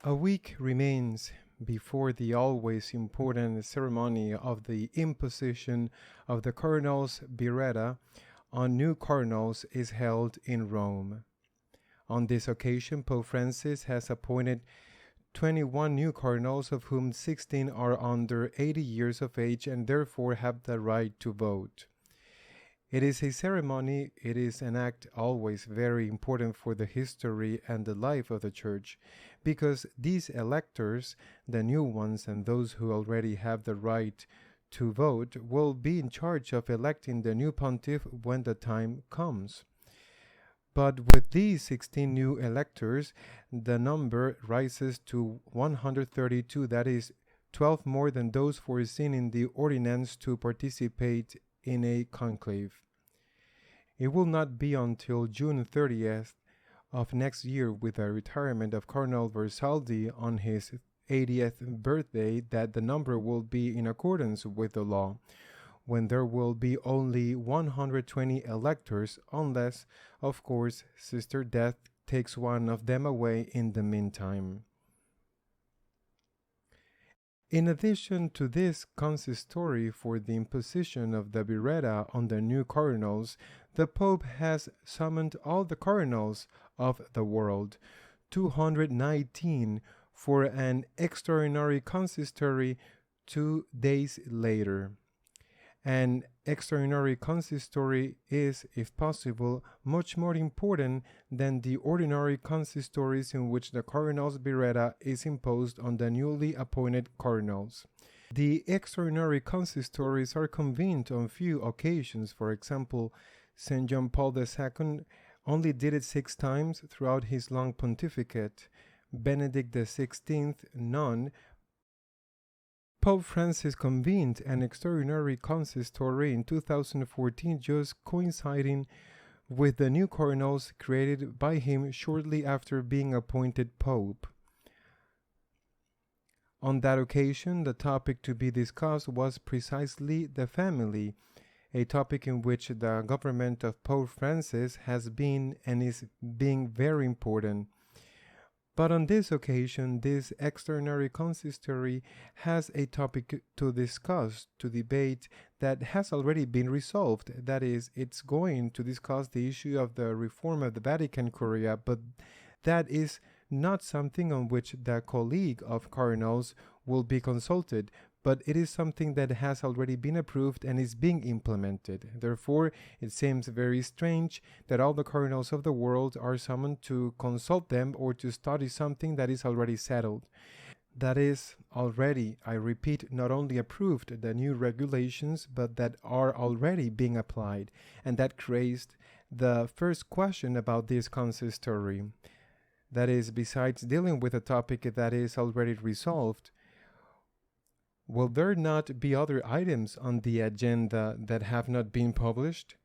A week remains before the always important ceremony of the imposition of the cardinal's biretta on new cardinals is held in Rome. On this occasion, Pope Francis has appointed 21 new cardinals, of whom 16 are under 80 years of age and therefore have the right to vote. It is a ceremony, it is an act always very important for the history and the life of the Church, because these electors, the new ones and those who already have the right to vote, will be in charge of electing the new pontiff when the time comes. But with these 16 new electors, the number rises to 132, that is, 12 more than those foreseen in the ordinance to participate in a conclave. It will not be until June 30th of next year, with the retirement of Cardinal Versaldi on his 80th birthday, that the number will be in accordance with the law, when there will be only 120 electors, unless, of course, Sister Death takes one of them away in the meantime. In addition to this consistory for the imposition of the biretta on the new cardinals, the Pope has summoned all the cardinals of the world, 219, for an extraordinary consistory 2 days later. An extraordinary consistory is, if possible, much more important than the ordinary consistories in which the cardinal's biretta is imposed on the newly appointed cardinals. The extraordinary consistories are convened on few occasions. For example, St. John Paul II only did it 6 times throughout his long pontificate. Benedict XVI, none. Pope Francis convened an extraordinary consistory in 2014, just coinciding with the new cardinals created by him shortly after being appointed Pope. On that occasion, the topic to be discussed was precisely the family, a topic in which the government of Pope Francis has been and is being very important. But on this occasion, this extraordinary consistory has a topic to discuss, to debate, that has already been resolved. That is, it's going to discuss the issue of the reform of the Vatican Curia, but that is not something on which the Colleague of Cardinals will be consulted, but it is something that has already been approved and is being implemented. Therefore, it seems very strange that all the cardinals of the world are summoned to consult them or to study something that is already settled. That is already, I repeat, not only approved, the new regulations, but that are already being applied. And that creates the first question about this consistory. That is, besides dealing with a topic that is already resolved, will there not be other items on the agenda that have not been published?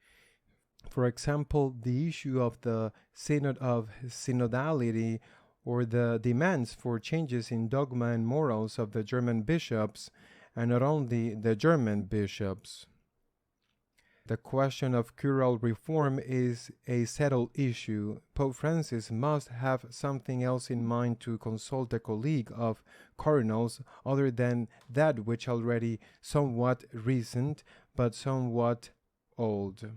For example, the issue of the Synod of Synodality, or the demands for changes in dogma and morals of the German bishops, and not only the German bishops. The question of curial reform is a settled issue. Pope Francis must have something else in mind to consult a colleague of cardinals other than that which already somewhat recent but somewhat old.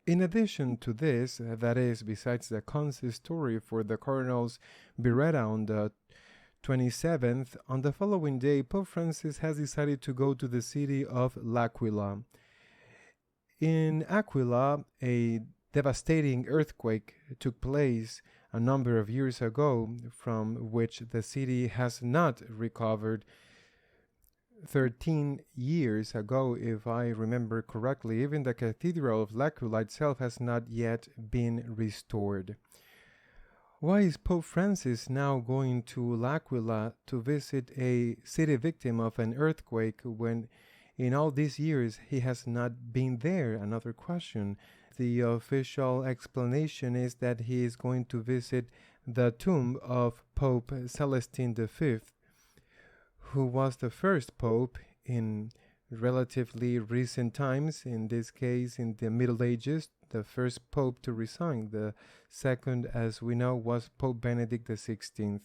In addition to this, that is, besides the consistory for the cardinals' biretta on the 27th, on the following day, Pope Francis has decided to go to the city of L'Aquila. In Aquila, a devastating earthquake took place a number of years ago, from which the city has not recovered. 13 years ago, if I remember correctly, even the Cathedral of L'Aquila itself has not yet been restored. Why is Pope Francis now going to L'Aquila to visit a city victim of an earthquake when in all these years he has not been there? Another question. The official explanation is that he is going to visit the tomb of Pope Celestine V, who was the first pope in relatively recent times, in this case in the Middle Ages, the first pope to resign. The second, as we know, was Pope Benedict XVI.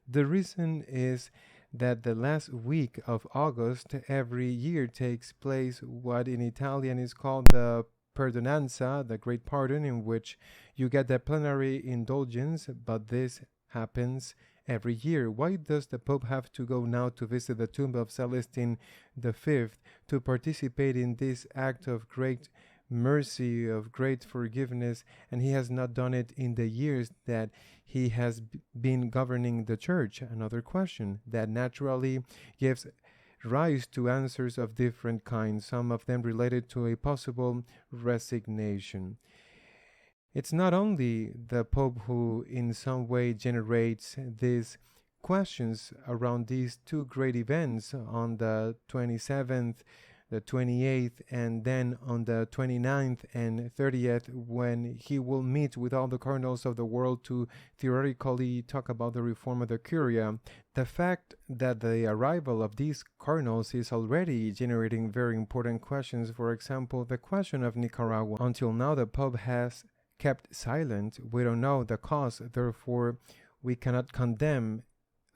The reason is that the last week of August every year takes place what in Italian is called the Perdonanza, the Great Pardon, in which you get the plenary indulgence, but this happens every year. Why does the Pope have to go now to visit the tomb of Celestine V to participate in this act of great mercy, of great forgiveness, and he has not done it in the years that he has been governing the church? Another question that naturally gives rise to answers of different kinds, some of them related to a possible resignation. It's not only the Pope who in some way generates these questions around these two great events on the 27th, the 28th, and then on the 29th and 30th, when he will meet with all the cardinals of the world to theoretically talk about the reform of the Curia. The fact that the arrival of these cardinals is already generating very important questions. For example, the question of Nicaragua. Until now, the Pope has kept silent. We don't know the cause, therefore we cannot condemn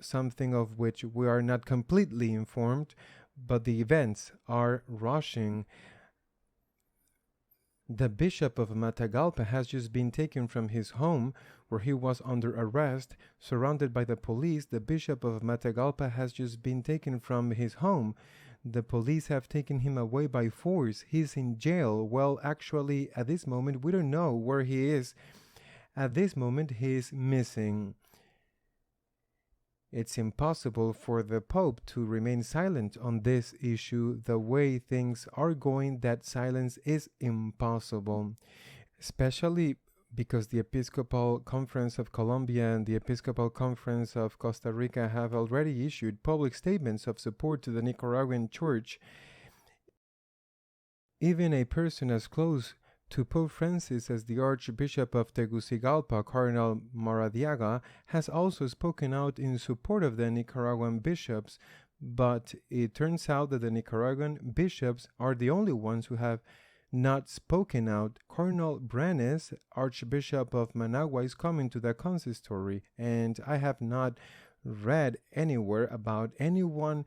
something of which we are not completely informed, but the events are rushing. The Bishop of Matagalpa has just been taken from his home where he was under arrest, surrounded by the police. The Bishop of Matagalpa has just been taken from his home. The police have taken him away by force. He's in jail. Well, actually, at this moment, we don't know where he is. At this moment, he is missing. It's impossible for the Pope to remain silent on this issue. The way things are going, that silence is impossible, especially because the Episcopal Conference of Colombia and the Episcopal Conference of Costa Rica have already issued public statements of support to the Nicaraguan Church. Even a person as close to Pope Francis as the Archbishop of Tegucigalpa, Cardinal Maradiaga, has also spoken out in support of the Nicaraguan bishops, but it turns out that the Nicaraguan bishops are the only ones who have not spoken out. Cardinal Brenes, Archbishop of Managua, is coming to the Consistory, and I have not read anywhere about anyone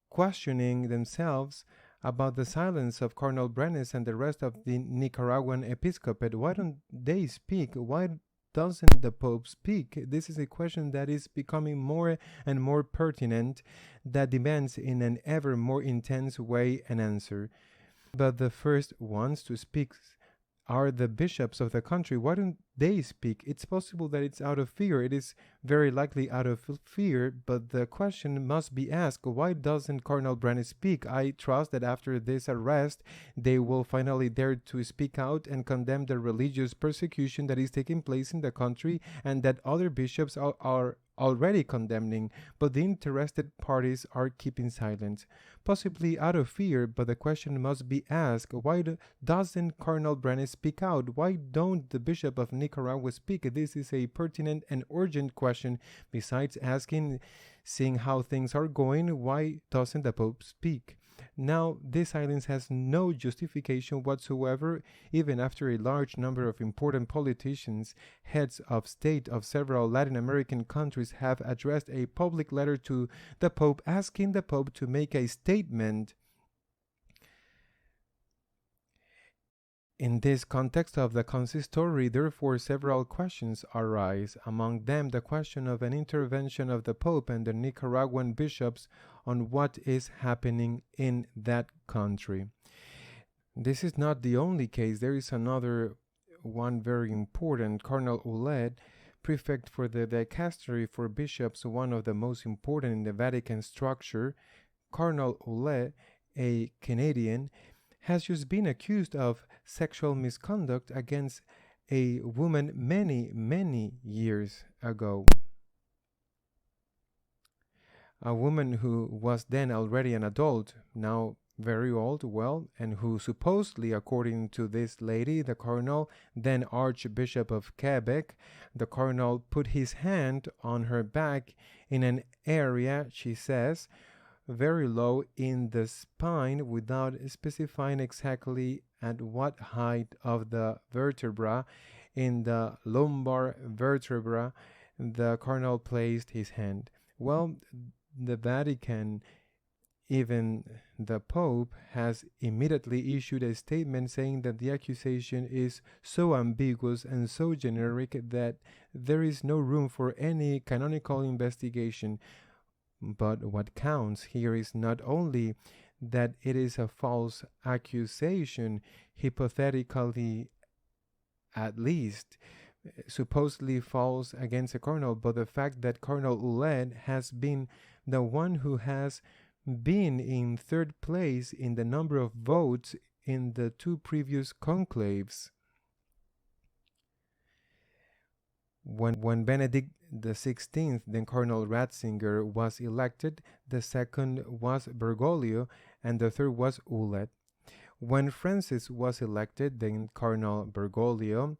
questioning themselves about the silence of Cardinal Brenes and the rest of the Nicaraguan episcopate. Why don't they speak? Why doesn't the Pope speak? This is a question that is becoming more and more pertinent, that demands in an ever more intense way an answer. But the first ones to speak are the bishops of the country. Why don't they speak? It's possible that it's out of fear. It is very likely out of fear, but the question must be asked, why doesn't Cardinal Brenes speak? I trust that after this arrest, they will finally dare to speak out and condemn the religious persecution that is taking place in the country and that other bishops are already condemning, but the interested parties are keeping silent, possibly out of fear. But the question must be asked, why doesn't Cardinal Brenes speak out? Why don't the Bishop of Nicaragua speak? This is a pertinent and urgent question. Besides asking, seeing how things are going, why doesn't the Pope speak? Now, this silence has no justification whatsoever, even after a large number of important politicians, heads of state of several Latin American countries have addressed a public letter to the Pope asking the Pope to make a statement. In this context of the Consistory, therefore, several questions arise, among them the question of an intervention of the Pope and the Nicaraguan bishops on what is happening in that country. This is not the only case. There is another one very important. Cardinal Ouellet, prefect for the dicastery for bishops, one of the most important in the Vatican structure. Cardinal Ouellet, a Canadian, has just been accused of sexual misconduct against a woman many years ago. A woman who was then already an adult, now very old, well, and who supposedly, according to this lady, the Cardinal, then Archbishop of Quebec, the Cardinal put his hand on her back in an area, she says, very low in the spine without specifying exactly at what height of the vertebra. In the lumbar vertebra, the cardinal placed his hand. Well, the Vatican, even the Pope, has immediately issued a statement saying that the accusation is so ambiguous and so generic that there is no room for any canonical investigation. But what counts here is not only that it is a false accusation, hypothetically at least, supposedly false against a cardinal, but the fact that Cardinal Ouellet has been the one who has been in third place in the number of votes in the two previous conclaves. When Benedict XVI, then Cardinal Ratzinger, was elected, the second was Bergoglio, and the third was Ouellet. When Francis was elected, then Cardinal Bergoglio,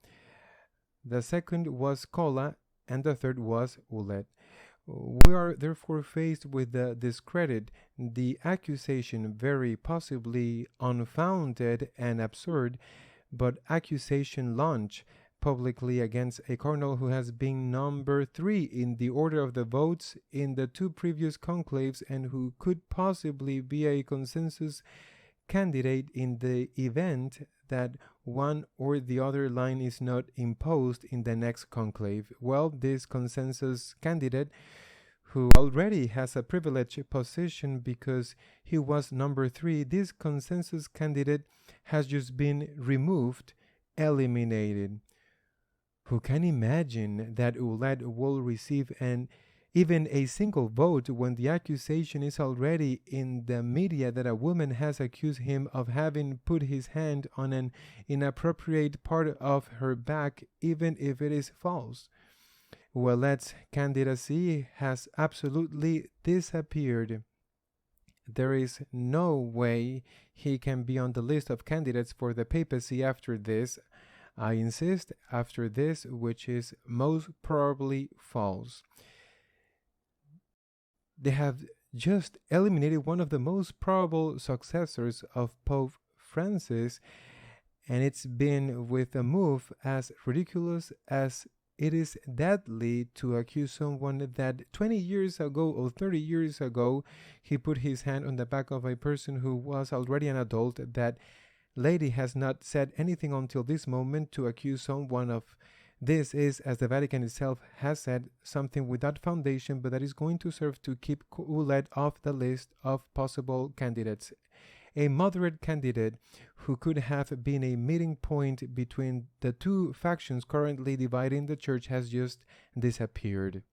the second was Cola, and the third was Ouellet. We are therefore faced with the discredit, the accusation, very possibly unfounded and absurd, but accusation launched publicly against a cardinal who has been number 3 in the order of the votes in the two previous conclaves and who could possibly be a consensus candidate in the event that one or the other line is not imposed in the next conclave. Well, this consensus candidate, who already has a privileged position because he was number 3, this consensus candidate has just been removed, eliminated. Who can imagine that Ouellet will receive even a single vote when the accusation is already in the media that a woman has accused him of having put his hand on an inappropriate part of her back, even if it is false? Ouellet's candidacy has absolutely disappeared. There is no way he can be on the list of candidates for the papacy after this. I insist, after this, which is most probably false. They have just eliminated one of the most probable successors of Pope Francis, and it's been with a move as ridiculous as it is deadly to accuse someone that 20 years ago or 30 years ago he put his hand on the back of a person who was already an adult. That lady has not said anything until this moment to accuse someone of this is, as the Vatican itself has said, something without foundation, but that is going to serve to keep Ouellet off the list of possible candidates. A moderate candidate who could have been a meeting point between the two factions currently dividing the church has just disappeared.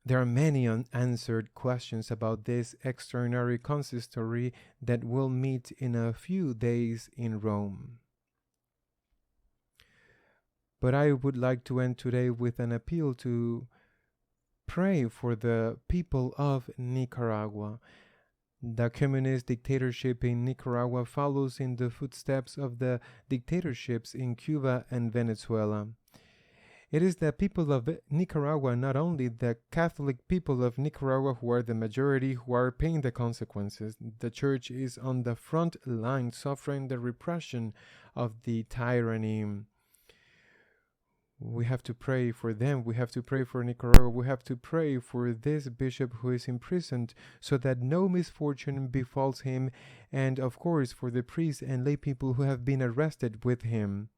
There are many unanswered questions about this extraordinary consistory that will meet in a few days in Rome. But I would like to end today with an appeal to pray for the people of Nicaragua. The communist dictatorship in Nicaragua follows in the footsteps of the dictatorships in Cuba and Venezuela. It is the people of Nicaragua, not only the Catholic people of Nicaragua who are the majority, who are paying the consequences. The church is on the front line suffering the repression of the tyranny. We have to pray for them. We have to pray for Nicaragua. We have to pray for this bishop who is imprisoned so that no misfortune befalls him, and of course for the priests and lay people who have been arrested with him.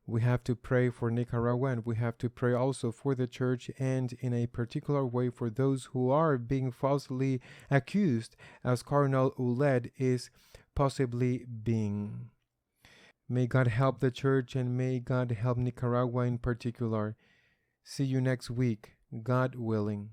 We have to pray for Nicaragua, and we have to pray also for the church, and in a particular way for those who are being falsely accused, as Cardinal Ouellet is possibly being. May God help the church, and may God help Nicaragua in particular. See you next week, God willing.